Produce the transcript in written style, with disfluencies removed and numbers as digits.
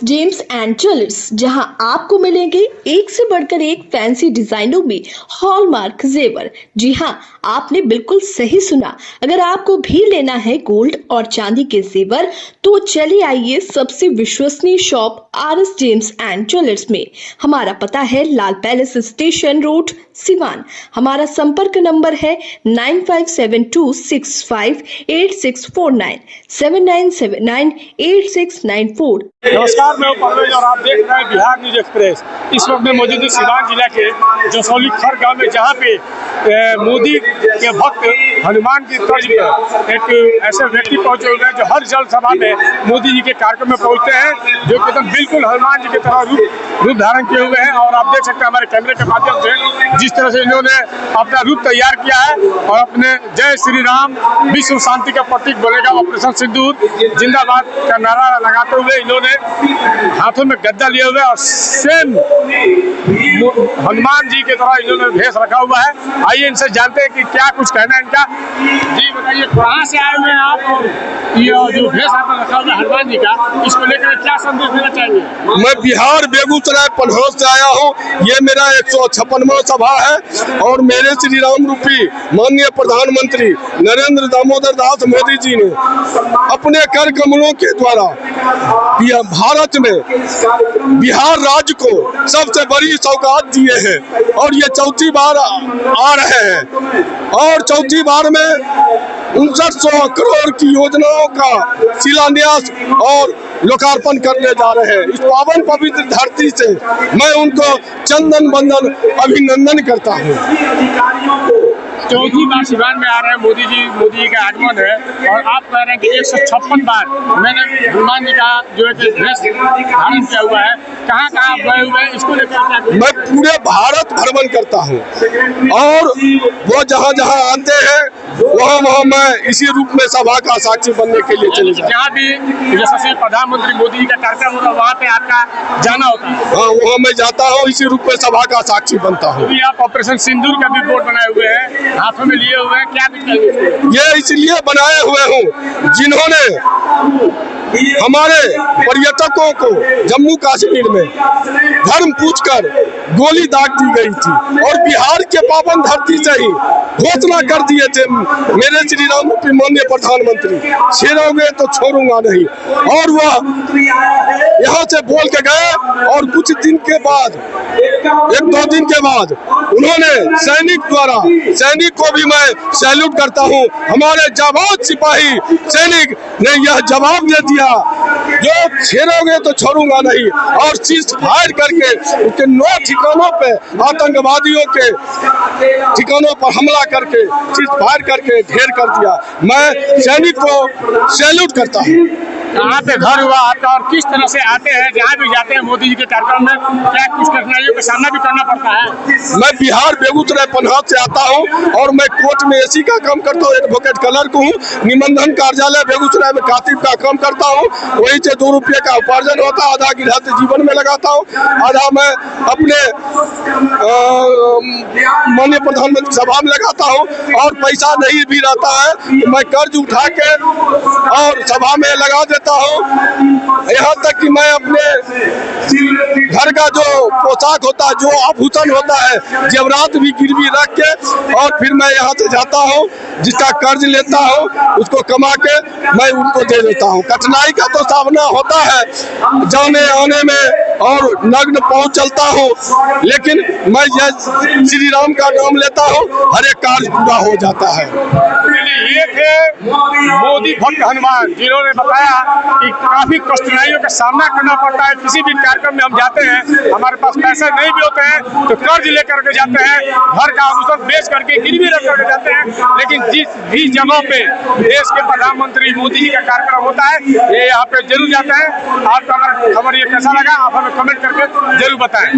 James and jewellers, जहां आपको मिलेंगे एक से बढ़कर एक फैंसी डिजाइनों में हॉलमार्क जेवर। जी हां, आपने बिल्कुल सही सुना। अगर आपको भी लेना है गोल्ड और चांदी के जेवर तो चलिए आइए सबसे विश्वसनीय shop RS James and jewellers में। हमारा पता है लाल पैलेस स्टेशन रोड, सिवान। हमारा संपर्क नंबर है 9572658649 79798694। नमस्कार, मैं परवेज और आप देख रहे हैं बिहार न्यूज एक्सप्रेस। इस वक्त मैं मौजूद हूँ सिवान जिला के जसौली खर गांव में, जहाँ पे मोदी के भक्त हनुमान की तर्ज पर एक ऐसे व्यक्ति पहुंचे हुए हैं जो हर जल सभा में मोदी जी के कार्यक्रम में पहुंचते हैं, जो एकदम बिल्कुल हनुमान जी की तरह रूप धारण किए हुए हैं। और आप देख सकते हैं हमारे कैमरे के माध्यम से जिस तरह से इन्होंने अपना रूप तैयार किया है और अपने जय श्री राम विश्व शांति का प्रतीक बोलेगा ऑपरेशन सिंदूर जिंदाबाद का नारा लगाते हुए इन्होंने हाथों में गद्दा लिए हुए और सेम हनुमान जी की तरह इन्होंने भेष रखा हुआ है। आइए इनसे जानते हैं कि क्या कुछ कहना है इनका। जी बताइए, कहाँ से आए हुए हैं आप और ये जो भेष आपने रखा हुआ है हनुमान जी का, इसको लेकर क्या संदेश देना चाहेंगे? मैं बिहार बेगूसराय पन्हास से आया हूँ। ये मेरा 156वां सभा है और मेरे श्री राम रूपी माननीय प्रधानमंत्री नरेंद्र दामोदर दास मोदी जी ने अपने कर कमलों के द्वारा भारत में बिहार राज्य को सबसे बड़ी सौगात दिए हैं और ये चौथी बार आ रहे हैं और चौथी बार में 5900 करोड़ की योजनाओं का शिलान्यास और लोकार्पण करने जा रहे हैं। इस पावन पवित्र धरती से मैं उनको चंदन बंदन अभिनंदन करता हूँ। चौथी बार सिवान में आ रहे हैं मोदी जी का आगमन है और आप कह रहे हैं कि 156 बार मैंने हनुमान जी का जो है भेष धारण किया हुआ है। कहाँ कहाँ गए हुए हैं, इसको लेकर क्या? मैं पूरे भारत भ्रमण करता हूँ और वो जहाँ जहाँ आते हैं वहाँ मैं इसी रूप में सभा का साक्षी बनने के लिए चले जाता। जहाँ भी यशस्वी प्रधानमंत्री मोदी जी का कार्यक्रम होगा वहाँ पे आपका जाना होता है? हाँ, वहाँ मैं जाता हूँ, इसी रूप में सभा का साक्षी बनता हूँ। आप ऑपरेशन सिंदूर का भी बोर्ड बनाए हुए हैं, हाथों में लिए हुए हैं, क्या कुछ कहेंगे? ये इसलिए बनाए हुए हूँ जिन्होंने हमारे पर्यटकों को जम्मू कश्मीर में धर्म पूछकर गोली दाग दी गई थी और बिहार के पावन धरती से ही घोषणा कर दिए थे मेरे श्री राम की माननीय प्रधानमंत्री, छेड़ोगे तो छोड़ूंगा नहीं। और वह यहाँ से बोल के गए और कुछ दिन के बाद, 1-2 दिन के बाद उन्होंने सैनिक को भी मैं सैल्यूट करता हूँ। हमारे जाबाज सिपाही सैनिक ने यह जवाब दे दिया, जो छेड़ोगे तो छोड़ूंगा नहीं, और सीज फायर करके उनके 9 ठिकानों पे आतंकवादियों के ठिकानों पर हमला करके सीज फायर करके ढेर कर दिया। मैं सैनिक को सैल्यूट करता हूँ। कहाँ पे घर हुआ आपका और किस तरह से आते हैं, जहाँ भी जाते हैं मोदी जी के कार्यक्रम में क्या कुछ कठिनाइयों का सामना भी करना पड़ता है? मैं बिहार बेगूसराय पन्हास से आता हूँ और मैं कोर्ट में एसी का काम करता हूँ, एडवोकेट क्लर्क हूँ। निबंधन कार्यालय बेगूसराय में कातिब का काम करता हूँ, वहीं से 2 रुपये का उपार्जन होता है। आधा गिरहत जीवन में लगाता हूँ, आधा मैं अपने माननीय प्रधानमंत्री सभा में लगाता हूँ। और पैसा नहीं भी रहता है तो मैं कर्ज उठा के और सभा में लगा देता हूँ। यहाँ तक कि मैं अपने घर का जो पोशाक होता है, जो आभूषण होता है, जेवरात भी गिरवी रख के और फिर मैं यहाँ से जाता हूँ। जिसका कर्ज लेता हूँ उसको कमा के मैं उनको दे देता हूँ। कठिनाई का तो सामना होता है जाने आने में और नग्न पाँव चलता हूँ, लेकिन मैं श्री राम का नाम लेता हूँ, हर एक कार्य पूरा हो जाता है। ये थे मोदी भक्त हनुमान, जिन्होंने बताया कि काफी कठिनाइयों का सामना करना पड़ता है। किसी भी कार्यक्रम में हम जाते हैं, हमारे पास पैसे नहीं भी होते हैं तो कर्ज लेकर के जाते हैं, घर का आभूषण बेच करके गिरवी रख करके जाते हैं। लेकिन जिस भी जगह पे देश के प्रधानमंत्री मोदी जी का कार्यक्रम होता है, ये यहाँ पे जरूर जाते हैं। आपका खबर ये कैसा लगा आप हमें कमेंट करके जरूर बताएं।